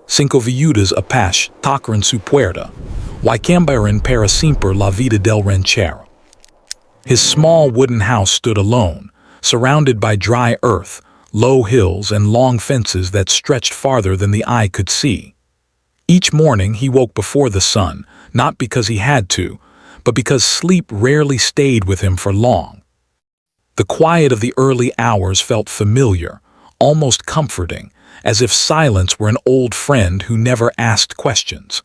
cinco viudas, apaches, tocaron su puerta. Cambió para siempre la vida del ranchero. His small wooden house stood alone, surrounded by dry earth, low hills, and long fences that stretched farther than the eye could see. Each morning he woke before the sun, not because he had to, but because sleep rarely stayed with him for long. The quiet of the early hours felt familiar, almost comforting, as if silence were an old friend who never asked questions.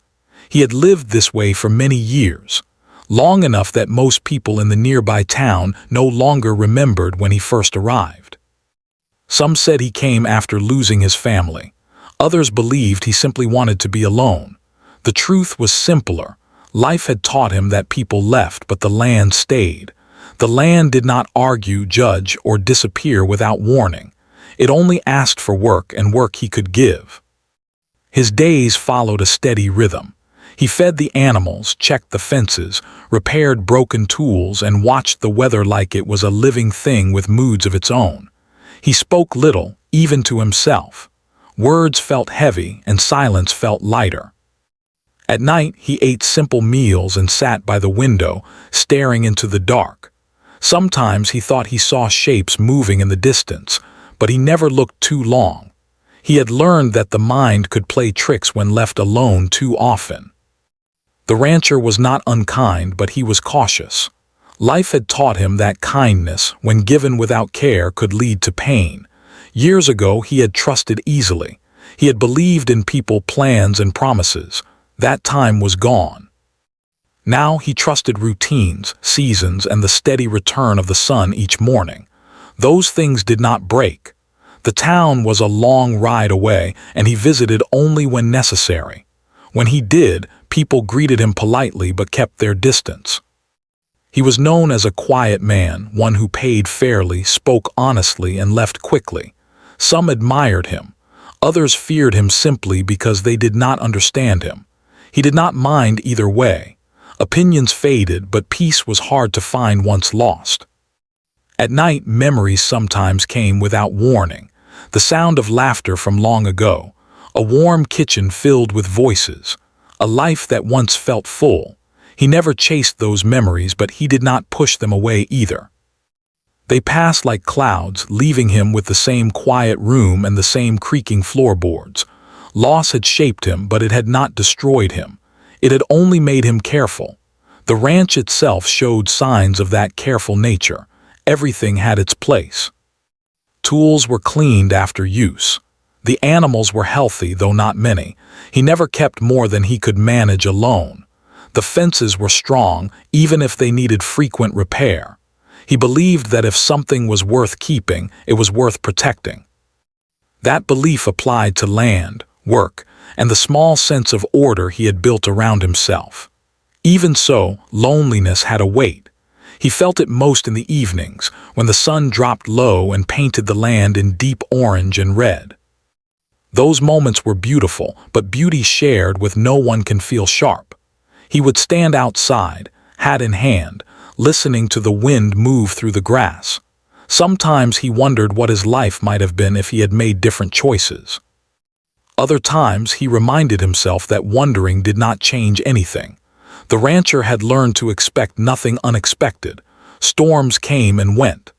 He had lived this way for many years, long enough that most people in the nearby town no longer remembered when he first arrived. Some said he came after losing his family. Others believed he simply wanted to be alone. The truth was simpler. Life had taught him that people left, but the land stayed. The land did not argue, judge, or disappear without warning. It only asked for work and work he could give. His days followed a steady rhythm. He fed the animals, checked the fences, repaired broken tools, and watched the weather like it was a living thing with moods of its own. He spoke little, even to himself. Words felt heavy and silence felt lighter. At night, he ate simple meals and sat by the window, staring into the dark. Sometimes he thought he saw shapes moving in the distance, but he never looked too long. He had learned that the mind could play tricks when left alone too often. The rancher was not unkind, but he was cautious. Life had taught him that kindness, when given without care, could lead to pain. Years ago, he had trusted easily. He had believed in people, plans, and promises. That time was gone. Now he trusted routines, seasons, and the steady return of the sun each morning. Those things did not break. The town was a long ride away, and he visited only when necessary. When he did, people greeted him politely but kept their distance. He was known as a quiet man, one who paid fairly, spoke honestly, and left quickly. Some admired him. Others feared him simply because they did not understand him. He did not mind either way. Opinions faded, but peace was hard to find once lost. At night, memories sometimes came without warning. The sound of laughter from long ago, a warm kitchen filled with voices, a life that once felt full. He never chased those memories, but he did not push them away either. They passed like clouds, leaving him with the same quiet room and the same creaking floorboards. Loss had shaped him, but it had not destroyed him. It had only made him careful. The ranch itself showed signs of that careful nature. Everything had its place. Tools were cleaned after use. The animals were healthy, though not many. He never kept more than he could manage alone. The fences were strong, even if they needed frequent repair. He believed that if something was worth keeping, it was worth protecting. That belief applied to land, work, and the small sense of order he had built around himself. Even so, loneliness had a weight. He felt it most in the evenings, when the sun dropped low and painted the land in deep orange and red. Those moments were beautiful, but beauty shared with no one can feel sharp. He would stand outside, hat in hand, listening to the wind move through the grass. Sometimes he wondered what his life might have been if he had made different choices. Other times he reminded himself that wondering did not change anything. The rancher had learned to expect nothing unexpected. Storms came and went.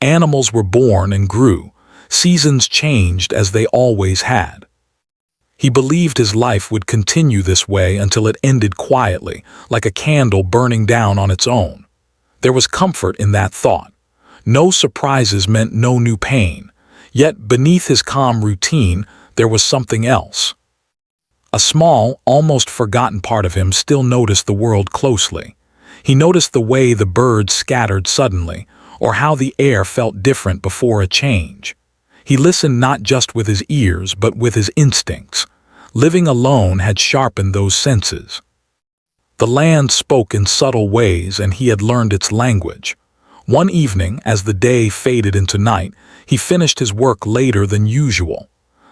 Animals were born and grew. Seasons changed as they always had. He believed his life would continue this way until it ended quietly, like a candle burning down on its own. There was comfort in that thought. No surprises meant no new pain. Yet beneath his calm routine, there was something else. A small, almost forgotten part of him still noticed the world closely. He noticed the way the birds scattered suddenly, or how the air felt different before a change. He listened not just with his ears, but with his instincts. Living alone had sharpened those senses. The land spoke in subtle ways, and he had learned its language. One evening, as the day faded into night, he finished his work later than usual.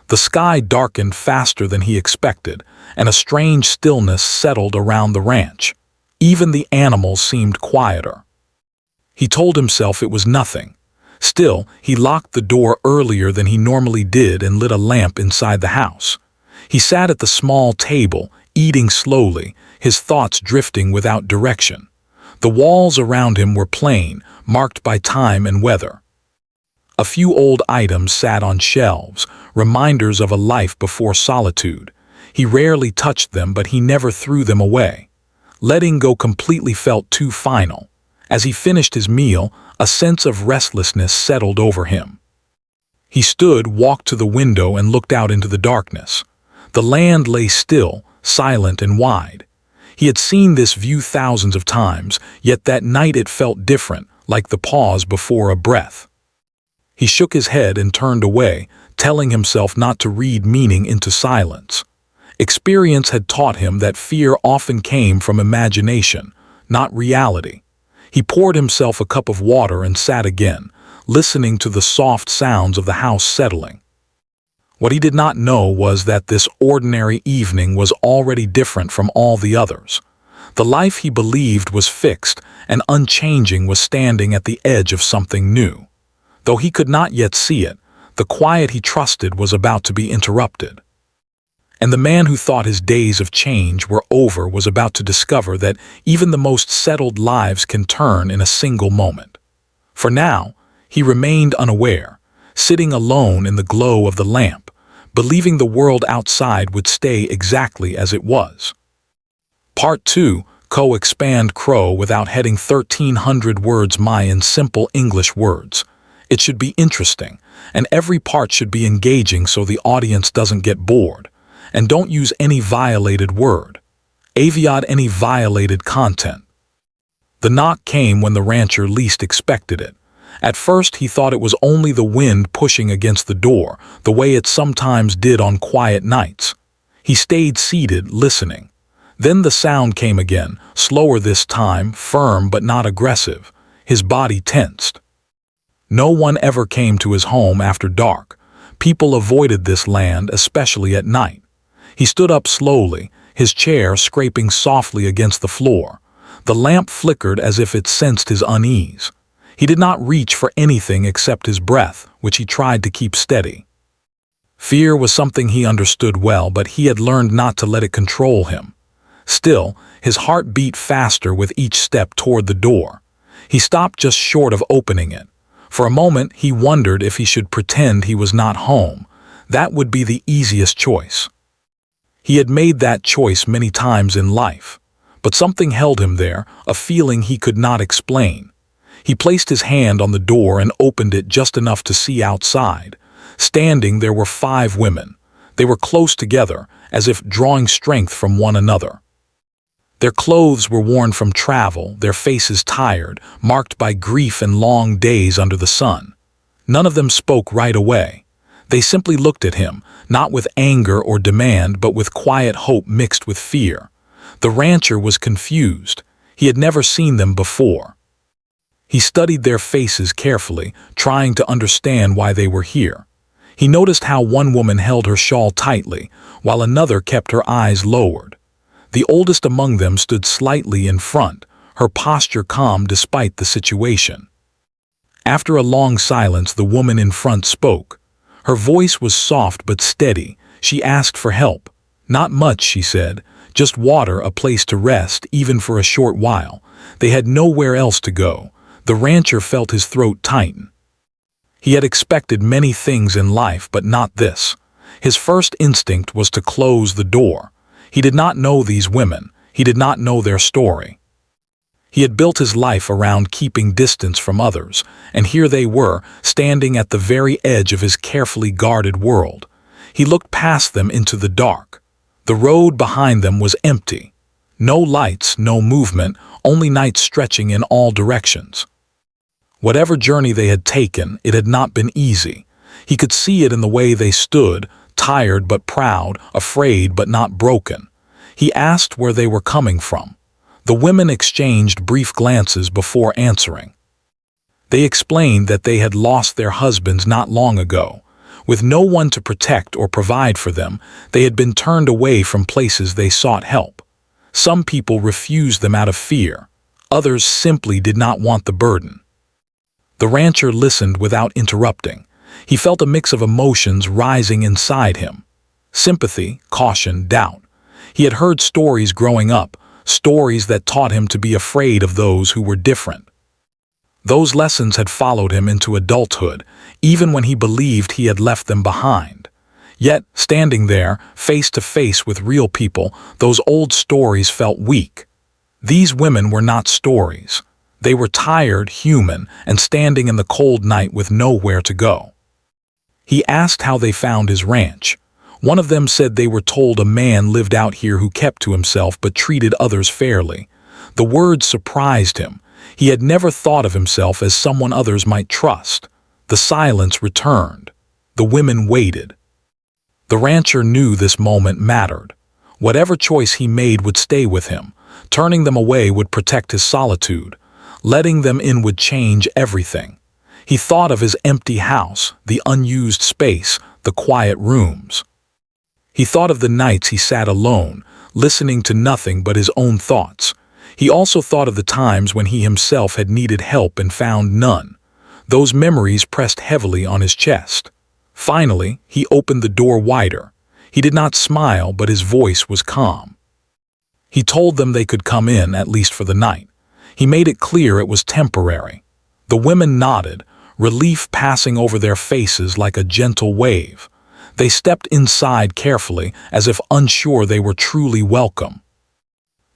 The sky darkened faster than he expected, and a strange stillness settled around the ranch. Even the animals seemed quieter. He told himself it was nothing. Still, he locked the door earlier than he normally did and lit a lamp inside the house. He sat at the small table, eating slowly, his thoughts drifting without direction. The walls around him were plain, marked by time and weather. A few old items sat on shelves, reminders of a life before solitude. He rarely touched them, but he never threw them away. Letting go completely felt too final. As he finished his meal, a sense of restlessness settled over him. He stood, walked to the window, and looked out into the darkness. The land lay still, silent and wide. He had seen this view thousands of times, yet that night it felt different, like the pause before a breath. He shook his head and turned away, telling himself not to read meaning into silence. Experience had taught him that fear often came from imagination, not reality. He poured himself a cup of water and sat again, listening to the soft sounds of the house settling. What he did not know was that this ordinary evening was already different from all the others. The life he believed was fixed and unchanging was standing at the edge of something new. Though he could not yet see it, the quiet he trusted was about to be interrupted. And the man who thought his days of change were over was about to discover that even the most settled lives can turn in a single moment. For now, he remained unaware, sitting alone in the glow of the lamp, believing the world outside would stay exactly as it was. Part 2, expand crow without heading 1,300 words in simple English words. It should be interesting, and every part should be engaging so the audience doesn't get bored. And don't use any violated word. Avoid any violated content. The knock came when the rancher least expected it. At first he thought it was only the wind pushing against the door, the way it sometimes did on quiet nights. He stayed seated, listening. Then the sound came again, slower this time, firm but not aggressive. His body tensed. No one ever came to his home after dark. People avoided this land, especially at night. He stood up slowly, his chair scraping softly against the floor. The lamp flickered as if it sensed his unease. He did not reach for anything except his breath, which he tried to keep steady. Fear was something he understood well, but he had learned not to let it control him. Still, his heart beat faster with each step toward the door. He stopped just short of opening it. For a moment, he wondered if he should pretend he was not home. That would be the easiest choice. He had made that choice many times in life, but something held him there, a feeling he could not explain. He placed his hand on the door and opened it just enough to see outside. Standing there were 5 women. They were close together, as if drawing strength from one another. Their clothes were worn from travel, their faces tired, marked by grief and long days under the sun. None of them spoke right away. They simply looked at him, not with anger or demand, but with quiet hope mixed with fear. The rancher was confused. He had never seen them before. He studied their faces carefully, trying to understand why they were here. He noticed how one woman held her shawl tightly, while another kept her eyes lowered. The oldest among them stood slightly in front, her posture calm despite the situation. After a long silence, the woman in front spoke. Her voice was soft but steady. She asked for help. "Not much," she said. "Just water, a place to rest, even for a short while." They had nowhere else to go. The rancher felt his throat tighten. He had expected many things in life, but not this. His first instinct was to close the door. He did not know these women. He did not know their story. He had built his life around keeping distance from others, and here they were, standing at the very edge of his carefully guarded world. He looked past them into the dark. The road behind them was empty. No lights, no movement, only night stretching in all directions. Whatever journey they had taken, it had not been easy. He could see it in the way they stood, tired but proud, afraid but not broken. He asked where they were coming from. The women exchanged brief glances before answering. They explained that they had lost their husbands not long ago. With no one to protect or provide for them, they had been turned away from places they sought help. Some people refused them out of fear. Others simply did not want the burden. The rancher listened without interrupting. He felt a mix of emotions rising inside him. sympathy, caution, doubt. He had heard stories growing up, stories that taught him to be afraid of those who were different. Those lessons had followed him into adulthood, even when he believed he had left them behind. Yet, standing there, face to face with real people, those old stories felt weak. These women were not stories. They were tired, human, and standing in the cold night with nowhere to go. He asked how they found his ranch. One of them said they were told a man lived out here who kept to himself but treated others fairly. The words surprised him. He had never thought of himself as someone others might trust. The silence returned. The women waited. The rancher knew this moment mattered. Whatever choice he made would stay with him. Turning them away would protect his solitude. Letting them in would change everything. He thought of his empty house, the unused space, the quiet rooms. He thought of the nights he sat alone, listening to nothing but his own thoughts. He also thought of the times when he himself had needed help and found none. Those memories pressed heavily on his chest. Finally, he opened the door wider. He did not smile, but his voice was calm. He told them they could come in, at least for the night. He made it clear it was temporary. The women nodded, relief passing over their faces like a gentle wave. They stepped inside carefully, as if unsure they were truly welcome.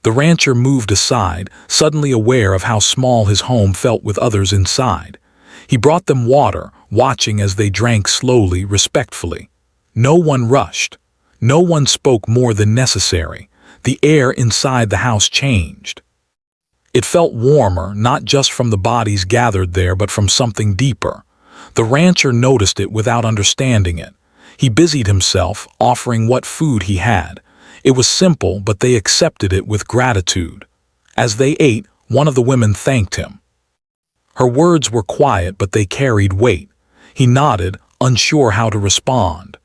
The rancher moved aside, suddenly aware of how small his home felt with others inside. He brought them water, watching as they drank slowly, respectfully. No one rushed. No one spoke more than necessary. The air inside the house changed. It felt warmer, not just from the bodies gathered there, but from something deeper. The rancher noticed it without understanding it. He busied himself, offering what food he had. It was simple, but they accepted it with gratitude. As they ate, one of the women thanked him. Her words were quiet, but they carried weight. He nodded, unsure how to respond.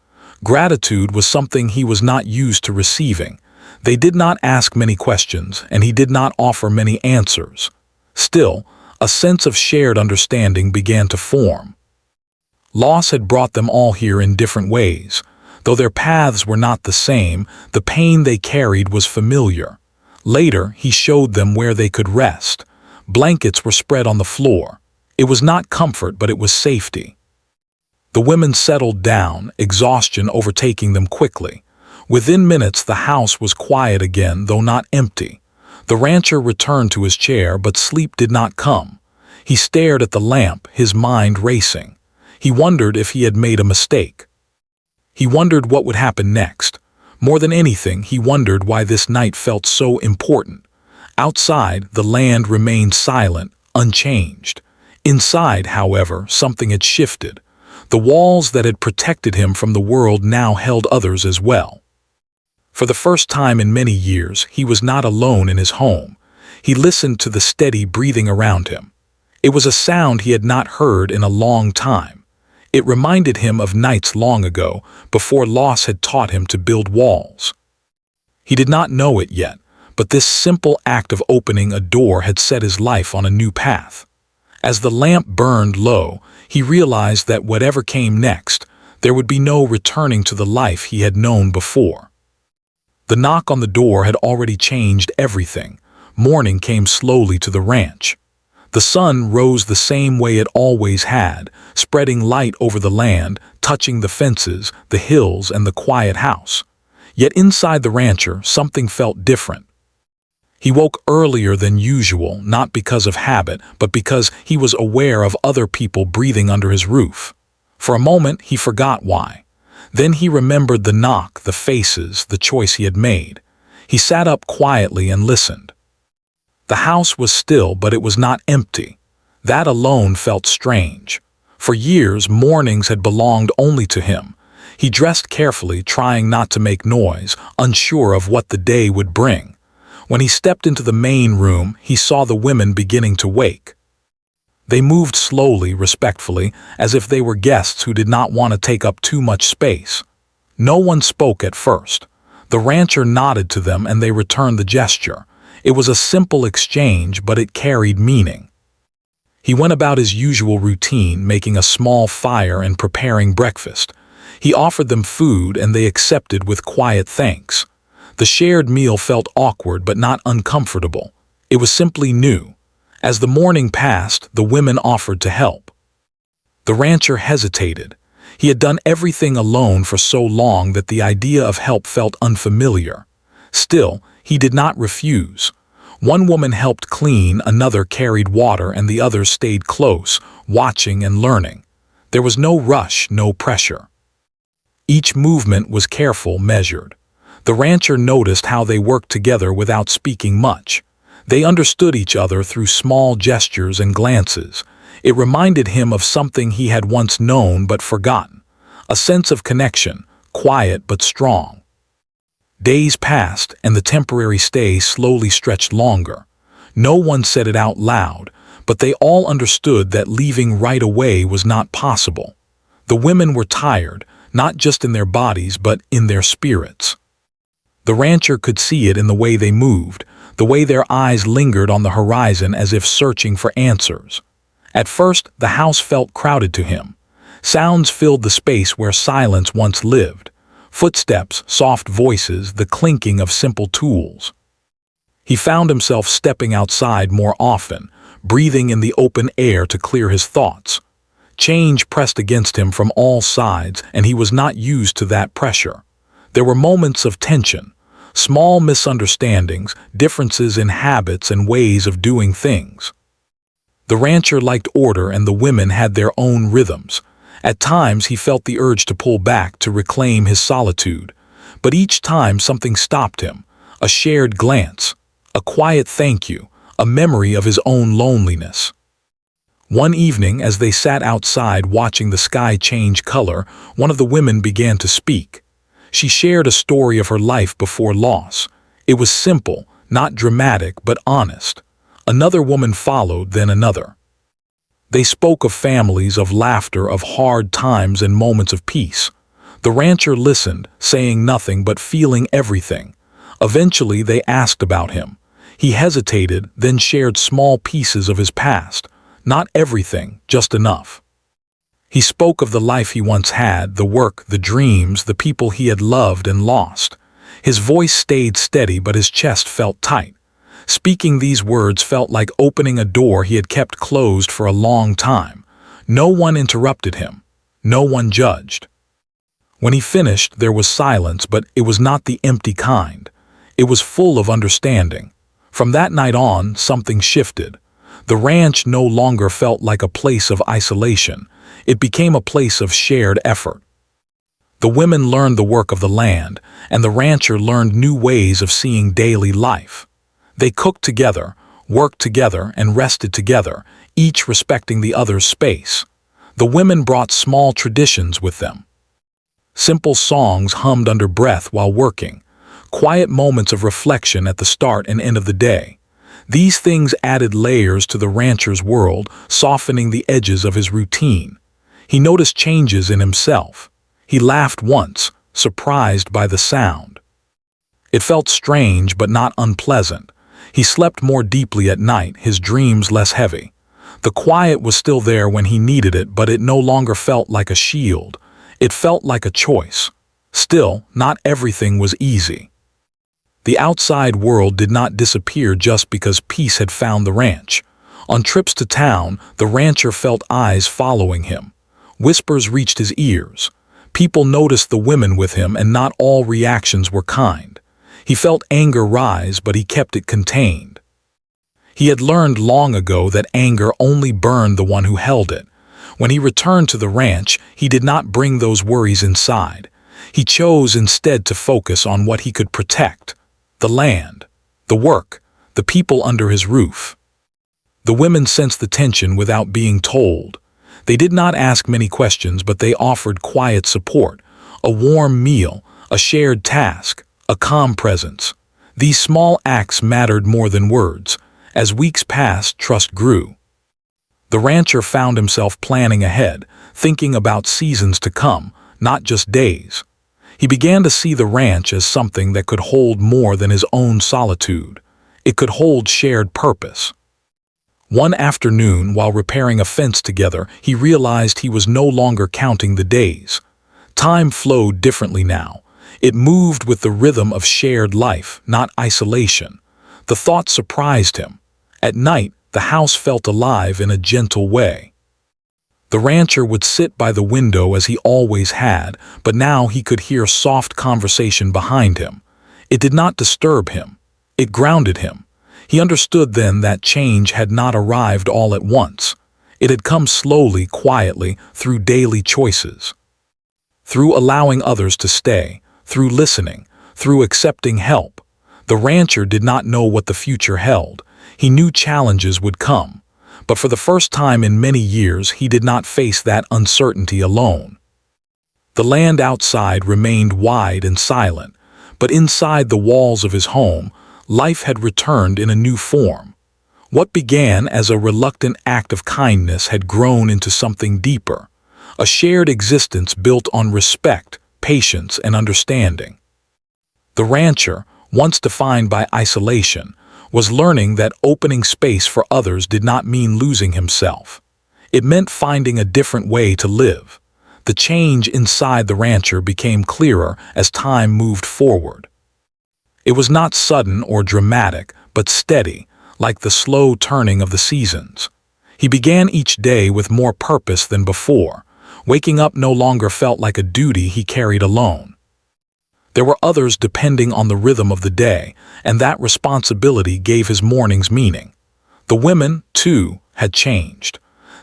Gratitude was something he was not used to receiving. They did not ask many questions, and he did not offer many answers. Still, a sense of shared understanding began to form. Loss had brought them all here in different ways. Though their paths were not the same, the pain they carried was familiar. Later, he showed them where they could rest. Blankets were spread on the floor. It was not comfort, but it was safety. The women settled down, exhaustion overtaking them quickly. Within minutes, the house was quiet again, though not empty. The rancher returned to his chair, but sleep did not come. He stared at the lamp, his mind racing. He wondered if he had made a mistake. He wondered what would happen next. More than anything, he wondered why this night felt so important. Outside, the land remained silent, unchanged. Inside, however, something had shifted. The walls that had protected him from the world now held others as well. For the first time in many years, he was not alone in his home. He listened to the steady breathing around him. It was a sound he had not heard in a long time. It reminded him of nights long ago, before loss had taught him to build walls. He did not know it yet, but this simple act of opening a door had set his life on a new path. As the lamp burned low, he realized that whatever came next, there would be no returning to the life he had known before. The knock on the door had already changed everything. Morning came slowly to the ranch. The sun rose the same way it always had, spreading light over the land, touching the fences, the hills, and the quiet house. Yet inside the rancher, something felt different. He woke earlier than usual, not because of habit, but because he was aware of other people breathing under his roof. For a moment, he forgot why. Then he remembered the knock, the faces, the choice he had made. He sat up quietly and listened. The house was still, but it was not empty. That alone felt strange. For years, mornings had belonged only to him. He dressed carefully, trying not to make noise, unsure of what the day would bring. When he stepped into the main room, he saw the women beginning to wake. They moved slowly, respectfully, as if they were guests who did not want to take up too much space. No one spoke at first. The rancher nodded to them and they returned the gesture. It was a simple exchange, but it carried meaning. He went about his usual routine, making a small fire and preparing breakfast. He offered them food and they accepted with quiet thanks. The shared meal felt awkward but not uncomfortable. It was simply new. As the morning passed, the women offered to help. The rancher hesitated. He had done everything alone for so long that the idea of help felt unfamiliar. Still, he did not refuse. One woman helped clean, another carried water, and the others stayed close, watching and learning. There was no rush, no pressure. Each movement was careful, measured. The rancher noticed how they worked together without speaking much. They understood each other through small gestures and glances. It reminded him of something he had once known but forgotten. A sense of connection, quiet but strong. Days passed and the temporary stay slowly stretched longer. No one said it out loud, but they all understood that leaving right away was not possible. The women were tired, not just in their bodies but in their spirits. The rancher could see it in the way they moved, the way their eyes lingered on the horizon as if searching for answers. At first, the house felt crowded to him. Sounds filled the space where silence once lived. Footsteps, soft voices, the clinking of simple tools. He found himself stepping outside more often, breathing in the open air to clear his thoughts. Change pressed against him from all sides, and he was not used to that pressure. There were moments of tension, small misunderstandings, differences in habits and ways of doing things. The rancher liked order and the women had their own rhythms. At times he felt the urge to pull back to reclaim his solitude, but each time something stopped him, a shared glance, a quiet thank you, a memory of his own loneliness. One evening, as they sat outside watching the sky change color, one of the women began to speak. She shared a story of her life before loss. It was simple, not dramatic, but honest. Another woman followed, then another. They spoke of families, of laughter, of hard times and moments of peace. The rancher listened, saying nothing but feeling everything. Eventually they asked about him. He hesitated, then shared small pieces of his past. Not everything, just enough. He spoke of the life he once had, the work, the dreams, the people he had loved and lost. His voice stayed steady, but his chest felt tight. Speaking these words felt like opening a door he had kept closed for a long time. No one interrupted him. No one judged. When he finished, there was silence, but it was not the empty kind. It was full of understanding. From that night on, something shifted. The ranch no longer felt like a place of isolation. It became a place of shared effort. The women learned the work of the land, and the rancher learned new ways of seeing daily life. They cooked together, worked together, and rested together, each respecting the other's space. The women brought small traditions with them. Simple songs hummed under breath while working, quiet moments of reflection at the start and end of the day. These things added layers to the rancher's world, softening the edges of his routine. He noticed changes in himself. He laughed once, surprised by the sound. It felt strange but not unpleasant. He slept more deeply at night, his dreams less heavy. The quiet was still there when he needed it, but it no longer felt like a shield. It felt like a choice. Still, not everything was easy. The outside world did not disappear just because peace had found the ranch. On trips to town, the rancher felt eyes following him. Whispers reached his ears. People noticed the women with him, and not all reactions were kind. He felt anger rise, but he kept it contained. He had learned long ago that anger only burned the one who held it. When he returned to the ranch, he did not bring those worries inside. He chose instead to focus on what he could protect: the land, the work, the people under his roof. The women sensed the tension without being told. They did not ask many questions, but they offered quiet support, a warm meal, a shared task, a calm presence. These small acts mattered more than words. As weeks passed, trust grew. The rancher found himself planning ahead, thinking about seasons to come, not just days. He began to see the ranch as something that could hold more than his own solitude. It could hold shared purpose. One afternoon, while repairing a fence together, he realized he was no longer counting the days. Time flowed differently now. It moved with the rhythm of shared life, not isolation. The thought surprised him. At night, the house felt alive in a gentle way. The rancher would sit by the window as he always had, but now he could hear soft conversation behind him. It did not disturb him. It grounded him. He understood then that change had not arrived all at once. It had come slowly, quietly, through daily choices. Through allowing others to stay, through listening, through accepting help. The rancher did not know what the future held. He knew challenges would come. But for the first time in many years, he did not face that uncertainty alone. The land outside remained wide and silent, but inside the walls of his home, life had returned in a new form. What began as a reluctant act of kindness had grown into something deeper, a shared existence built on respect, patience, and understanding. The rancher, once defined by isolation, was learning that opening space for others did not mean losing himself. It meant finding a different way to live. The change inside the rancher became clearer as time moved forward. It was not sudden or dramatic, but steady, like the slow turning of the seasons. He began each day with more purpose than before. Waking up no longer felt like a duty he carried alone. There were others depending on the rhythm of the day, and that responsibility gave his mornings meaning. The women, too, had changed.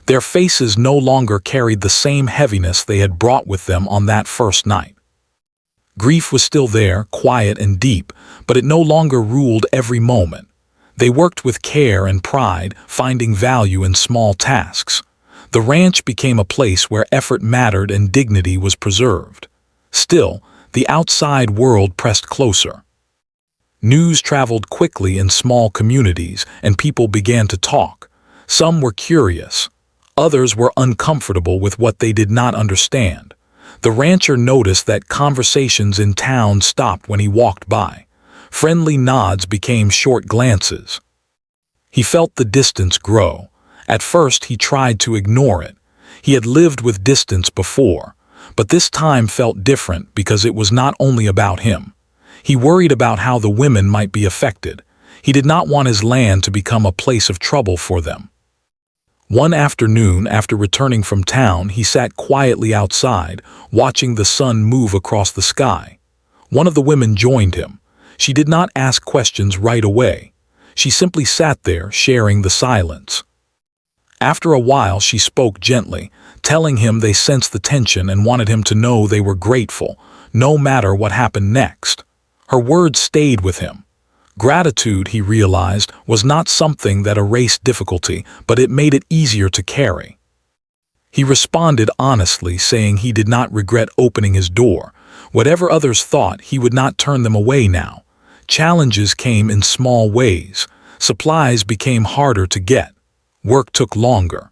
Their faces no longer carried the same heaviness they had brought with them on that first night. Grief was still there, quiet and deep, but it no longer ruled every moment. They worked with care and pride, finding value in small tasks. The ranch became a place where effort mattered and dignity was preserved. Still, the outside world pressed closer. News traveled quickly in small communities, and people began to talk. Some were curious. Others were uncomfortable with what they did not understand. The rancher noticed that conversations in town stopped when he walked by. Friendly nods became short glances. He felt the distance grow. At first, he tried to ignore it. He had lived with distance before. But this time felt different because it was not only about him. He worried about how the women might be affected. He did not want his land to become a place of trouble for them. One afternoon, after returning from town, he sat quietly outside, watching the sun move across the sky. One of the women joined him. She did not ask questions right away. She simply sat there, sharing the silence. After a while, she spoke gently, telling him they sensed the tension and wanted him to know they were grateful, no matter what happened next. Her words stayed with him. Gratitude, he realized, was not something that erased difficulty, but it made it easier to carry. He responded honestly, saying he did not regret opening his door. Whatever others thought, he would not turn them away now. Challenges came in small ways. Supplies became harder to get. Work took longer.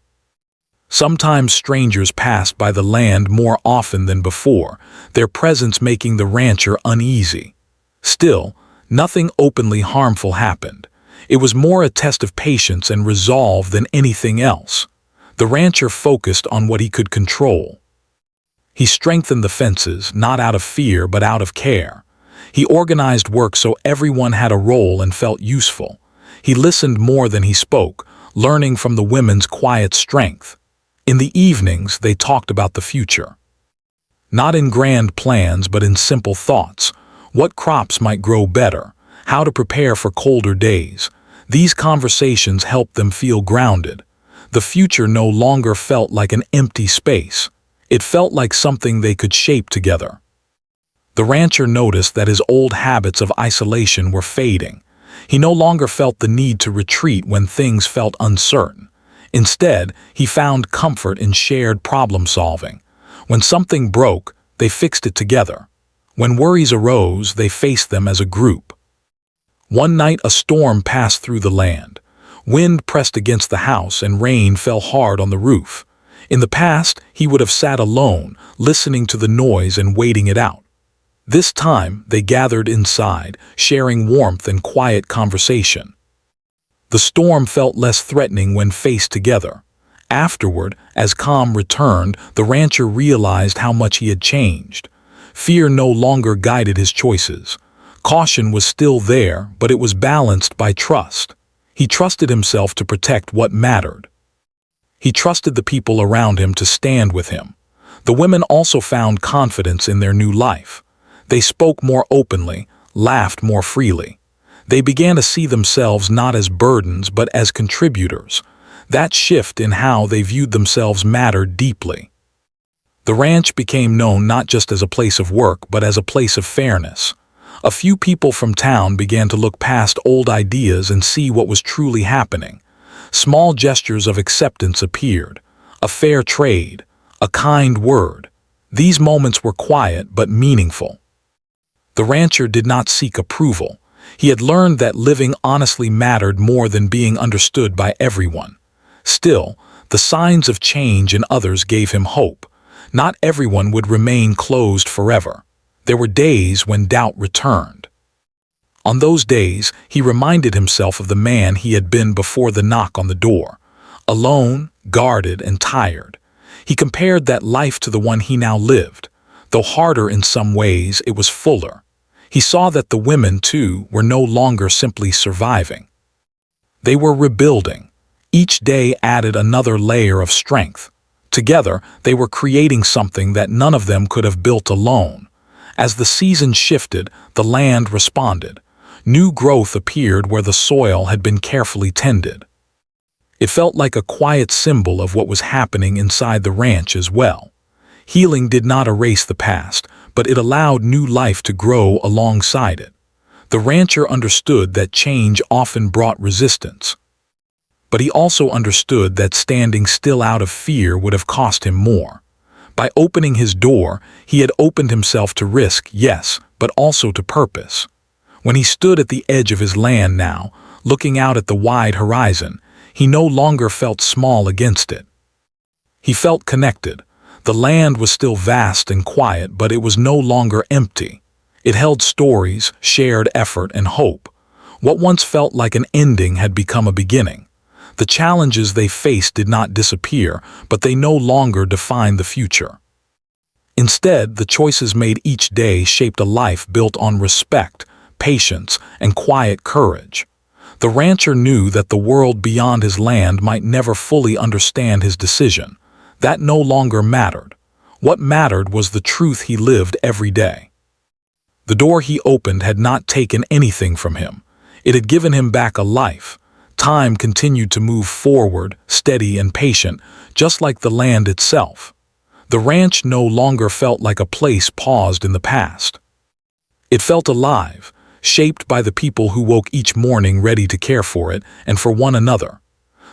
Sometimes strangers passed by the land more often than before, their presence making the rancher uneasy. Still, nothing openly harmful happened. It was more a test of patience and resolve than anything else. The rancher focused on what he could control. He strengthened the fences, not out of fear but out of care. He organized work so everyone had a role and felt useful. He listened more than he spoke, learning from the women's quiet strength. In the evenings, they talked about the future. Not in grand plans, but in simple thoughts. What crops might grow better, how to prepare for colder days. These conversations helped them feel grounded. The future no longer felt like an empty space. It felt like something they could shape together. The rancher noticed that his old habits of isolation were fading. He no longer felt the need to retreat when things felt uncertain. Instead, he found comfort in shared problem-solving. When something broke, they fixed it together. When worries arose, they faced them as a group. One night, a storm passed through the land. Wind pressed against the house and rain fell hard on the roof. In the past, he would have sat alone, listening to the noise and waiting it out. This time, they gathered inside, sharing warmth and quiet conversation. The storm felt less threatening when faced together. Afterward, as calm returned, the rancher realized how much he had changed. Fear no longer guided his choices. Caution was still there, but it was balanced by trust. He trusted himself to protect what mattered. He trusted the people around him to stand with him. The women also found confidence in their new life. They spoke more openly, laughed more freely. They began to see themselves not as burdens but as contributors. That shift in how they viewed themselves mattered deeply. The ranch became known not just as a place of work but as a place of fairness. A few people from town began to look past old ideas and see what was truly happening. Small gestures of acceptance appeared. A fair trade, a kind word. These moments were quiet but meaningful. The rancher did not seek approval. He had learned that living honestly mattered more than being understood by everyone. Still, the signs of change in others gave him hope. Not everyone would remain closed forever. There were days when doubt returned. On those days, he reminded himself of the man he had been before the knock on the door. Alone, guarded, and tired. He compared that life to the one he now lived. Though harder in some ways, it was fuller. He saw that the women, too, were no longer simply surviving. They were rebuilding. Each day added another layer of strength. Together, they were creating something that none of them could have built alone. As the season shifted, the land responded. New growth appeared where the soil had been carefully tended. It felt like a quiet symbol of what was happening inside the ranch as well. Healing did not erase the past, but it allowed new life to grow alongside it. The rancher understood that change often brought resistance. But he also understood that standing still out of fear would have cost him more. By opening his door, he had opened himself to risk, yes, but also to purpose. When he stood at the edge of his land now, looking out at the wide horizon, he no longer felt small against it. He felt connected. The land was still vast and quiet, but it was no longer empty. It held stories, shared effort, and hope. What once felt like an ending had become a beginning. The challenges they faced did not disappear, but they no longer defined the future. Instead, the choices made each day shaped a life built on respect, patience, and quiet courage. The rancher knew that the world beyond his land might never fully understand his decision. That no longer mattered. What mattered was the truth he lived every day. The door he opened had not taken anything from him. It had given him back a life. Time continued to move forward, steady and patient, just like the land itself. The ranch no longer felt like a place paused in the past. It felt alive, shaped by the people who woke each morning ready to care for it and for one another.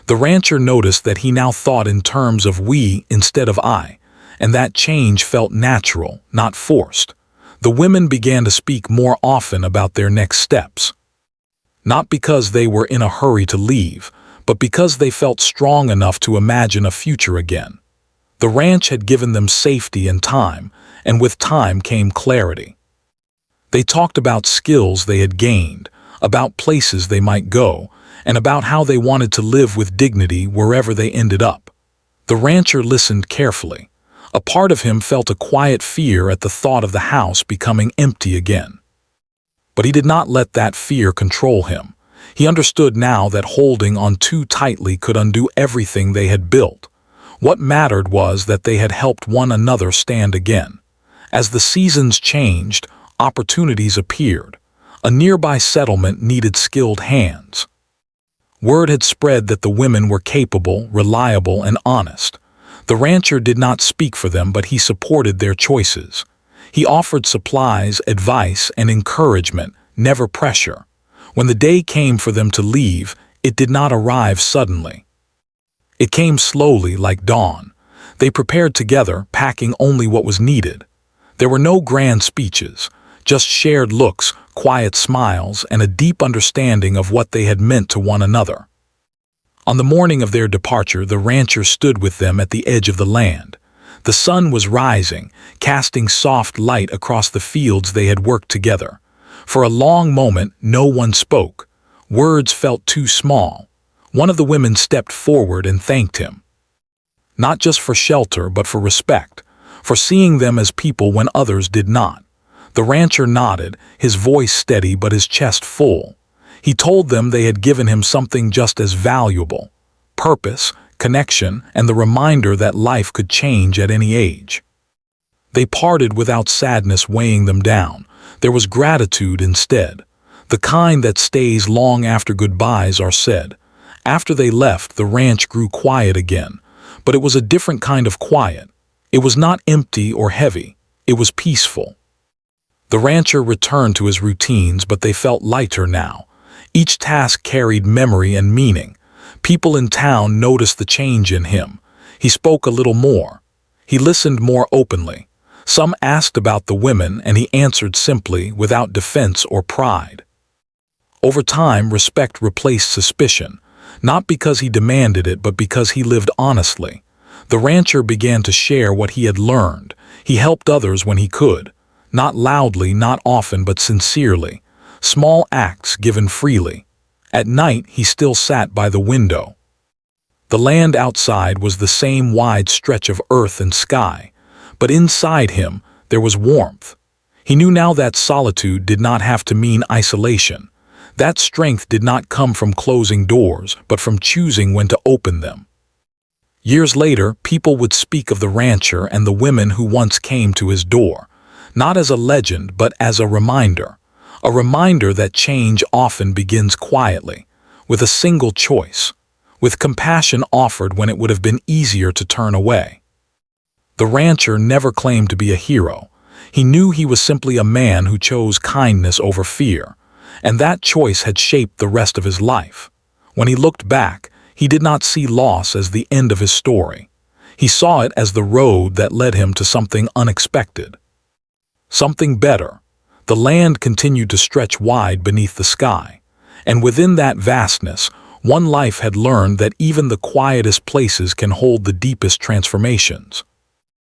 The rancher noticed that he now thought in terms of we instead of I, and that change felt natural, not forced. The women began to speak more often about their next steps. Not because they were in a hurry to leave, but because they felt strong enough to imagine a future again. The ranch had given them safety and time, and with time came clarity. They talked about skills they had gained, about places they might go, and about how they wanted to live with dignity wherever they ended up. The rancher listened carefully. A part of him felt a quiet fear at the thought of the house becoming empty again. But he did not let that fear control him. He understood now that holding on too tightly could undo everything they had built. What mattered was that they had helped one another stand again. As the seasons changed, opportunities appeared. A nearby settlement needed skilled hands. Word had spread that the women were capable, reliable, and honest. The rancher did not speak for them, but he supported their choices. He offered supplies, advice, and encouragement, never pressure. When the day came for them to leave, it did not arrive suddenly. It came slowly, like dawn. They prepared together, packing only what was needed. There were no grand speeches, just shared looks, quiet smiles, and a deep understanding of what they had meant to one another. On the morning of their departure, the rancher stood with them at the edge of the land. The sun was rising, casting soft light across the fields they had worked together. For a long moment, no one spoke. Words felt too small. One of the women stepped forward and thanked him. not just for shelter but for respect, for seeing them as people when others did not. The rancher nodded, his voice steady but his chest full. He told them they had given him something just as valuable: purpose, connection, and the reminder that life could change at any age. They parted without sadness weighing them down. There was gratitude instead, the kind that stays long after goodbyes are said. After they left, the ranch grew quiet again, but it was a different kind of quiet. It was not empty or heavy, it was peaceful. The rancher returned to his routines, but they felt lighter now. Each task carried memory and meaning. People in town noticed the change in him. He spoke a little more. He listened more openly. Some asked about the women, and he answered simply, without defense or pride. Over time, respect replaced suspicion, not because he demanded it, but because he lived honestly. The rancher began to share what he had learned. He helped others when he could. Not loudly, not often, but sincerely. Small acts given freely. At night, he still sat by the window. The land outside was the same wide stretch of earth and sky, but inside him there was warmth. He knew now that solitude did not have to mean isolation. That strength did not come from closing doors, but from choosing when to open them. Years later, people would speak of the rancher and the women who once came to his door, not as a legend, but as a reminder that change often begins quietly, with a single choice, with compassion offered when it would have been easier to turn away. The rancher never claimed to be a hero. He knew he was simply a man who chose kindness over fear, and that choice had shaped the rest of his life. When he looked back, he did not see loss as the end of his story. He saw it as the road that led him to something unexpected, something better. The land continued to stretch wide beneath the sky, and within that vastness, one life had learned that even the quietest places can hold the deepest transformations.